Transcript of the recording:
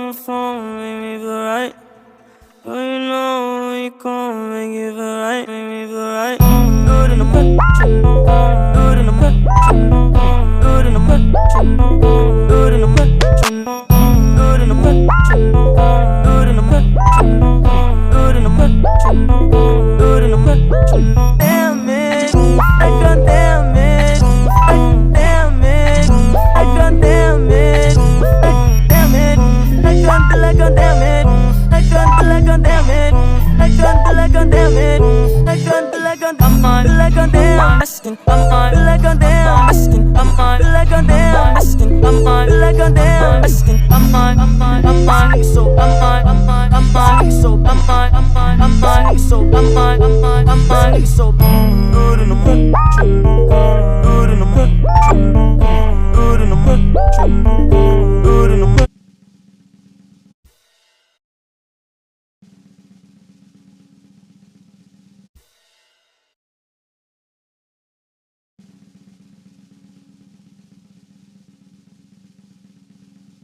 on the phone, make me feel right. Oh, you know when you come, make me feel right, make me feel right. Good in the mud, good in the mud, good in the mud, good in the mud, good in the mud, good in the mud, good in the mud, good in the mud. Damn it, I got damn it, damn it, I got damn it, damn it, I got till I got damn it, I got till I got damn it, I got till I got damn it, I got till I got I'm on till I got damn asking, I'm on till I got damn asking, I'm on till I got damn asking, I'm on till I got damn asking, I'm on so I'm on so I'm on so good in the morning.